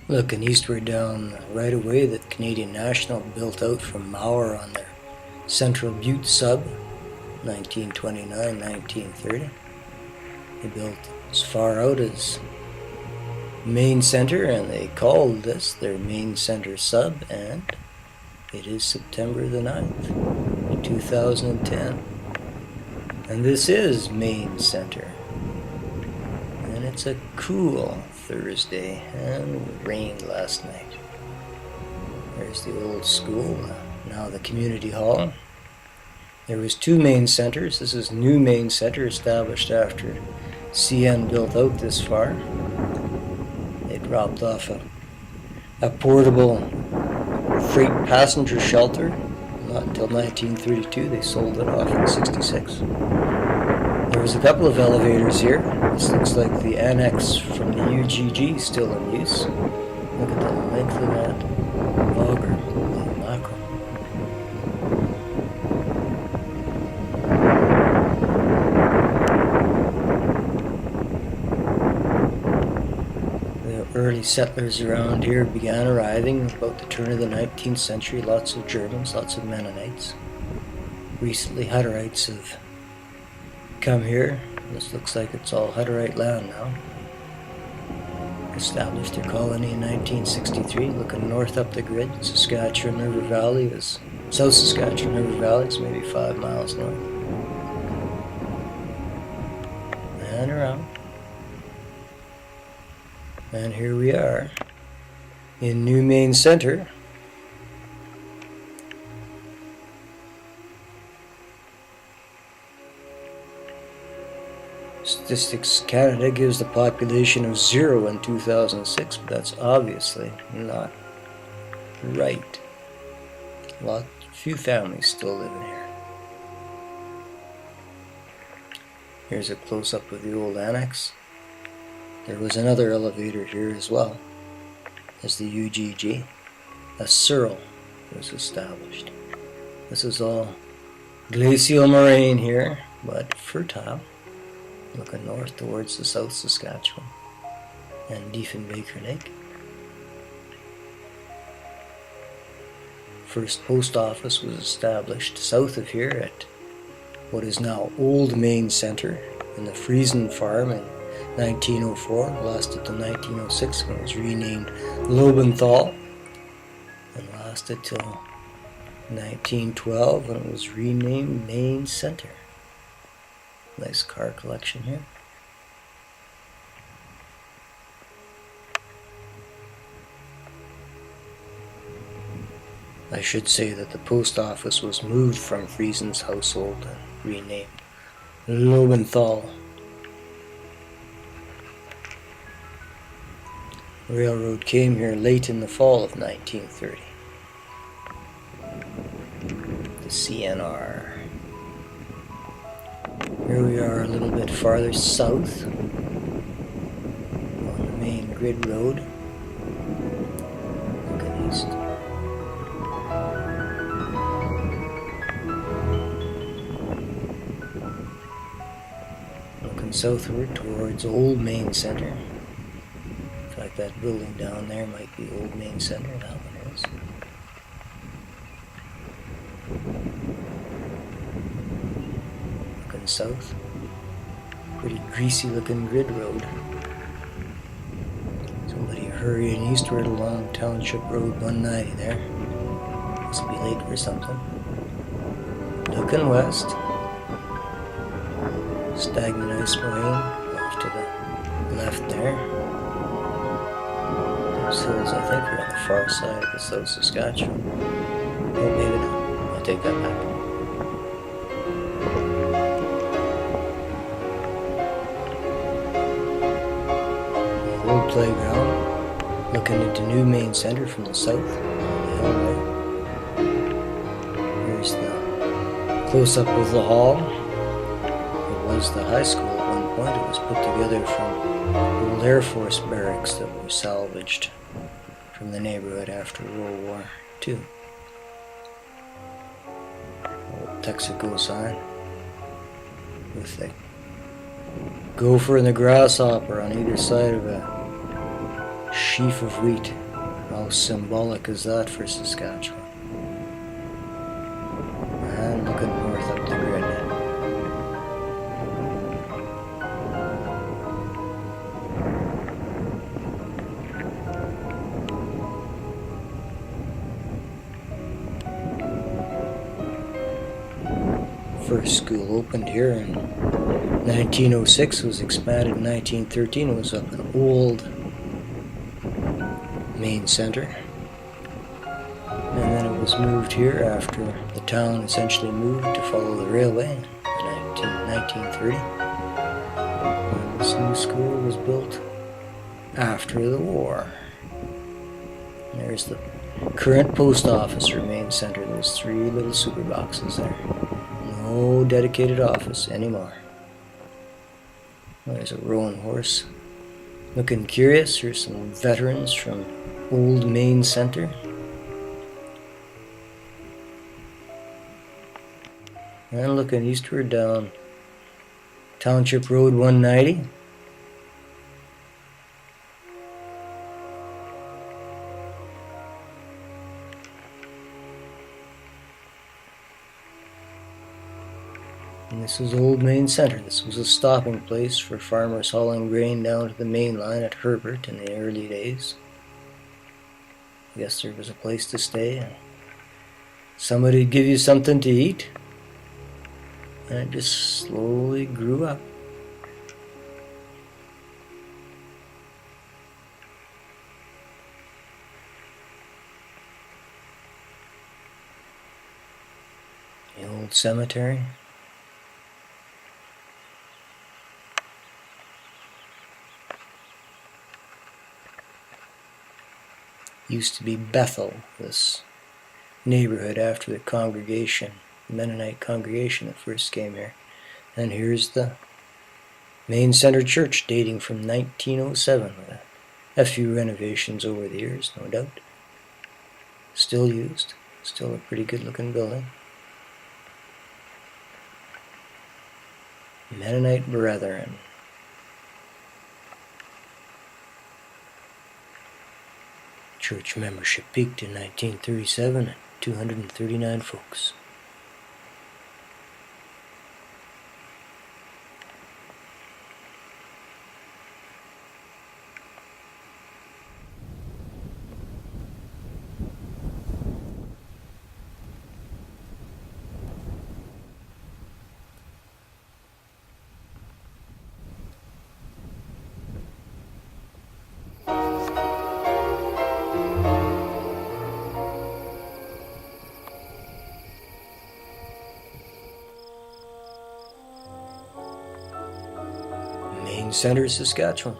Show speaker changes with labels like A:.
A: Looking eastward down the right of way that Canadian National built out from Mauer on their Central Butte sub, 1929-1930. They built as far out as Main Center, and they called this their Main Center sub, and it is September the 9th, 2010. And this is Main Center. And it's a cool Thursday, and it rained last night. There's the old school, now the community hall. There was two main centers. This is new main center established after CN built out this far. They dropped off a portable freight passenger shelter. Not until 1932. They sold it off in 66. There was a couple of elevators here. This looks like the annex from the UGG still in use. Look at the length of that auger. Holy mackerel. The early settlers around here began arriving about the turn of the 19th century. Lots of Germans, lots of Mennonites. Recently, Hutterites have come here. This looks like it's all Hutterite land now. Established their colony in 1963, looking north up the grid. Saskatchewan River Valley is South Saskatchewan River Valley is maybe 5 miles north. And around. And here we are in New Main Center. Statistics Canada gives the population of 0 in 2006, but that's obviously not right. Few families still living here. Here's a close-up of the old annex. There was another elevator here as well as the UGG. A Searle was established. This is all glacial moraine here, but fertile. Looking north towards the South Saskatchewan and Diefenbaker Lake. First post office was established south of here at what is now Old Main Center in the Friesen Farm in 1904. Lasted till 1906 when it was renamed Lobenthal, and lasted till 1912 when it was renamed Main Center. Nice car collection here. I should say that the post office was moved from Friesen's household and renamed Lobenthal. Railroad came here late in the fall of 1930. The CNR. Here we are a little bit farther south on the main grid road. Looking east. Looking southward towards Old Main Center. In fact, that building down there might be Old Main Center. That one is. South. Pretty greasy looking grid road. Somebody hurrying eastward along Township Road 190 there. Must be late for something. Looking west. Stagnant ice moraine off to the left there. Those hills I think are on the far side of the South Saskatchewan. Oh, maybe not. I'll take that back. Old playground, looking into New Main Center from the south on the hillway. Here's the close-up of the hall. It was the high school at one point. It was put together from old Air Force barracks that were salvaged from the neighborhood after World War II. Old Texaco sign with the gopher and the grasshopper on either side of a sheaf of wheat. How symbolic is that for Saskatchewan? And looking north up the grid. First school opened here in 1906, was expanded in 1913. It was up an old main center, and then it was moved here after the town essentially moved to follow the railway in 1930. And this new school was built after the war. And there's the current post office or main center. There's 3 little super boxes there. No dedicated office anymore. There's a roan horse looking curious. Here's some veterans from Old Main Center. And looking eastward down Township Road 190. And this is Old Main Center. This was a stopping place for farmers hauling grain down to the main line at Herbert in the early days. I guess there was a place to stay, and somebody'd give you something to eat, and it just slowly grew up. The old cemetery. Used to be Bethel, this neighborhood after the congregation, the Mennonite congregation that first came here. And here's the main center church dating from 1907 with a few renovations over the years, no doubt. Still used, still a pretty good looking building. Mennonite Brethren. Church membership peaked in 1937 at 239 folks. Main Center, Saskatchewan.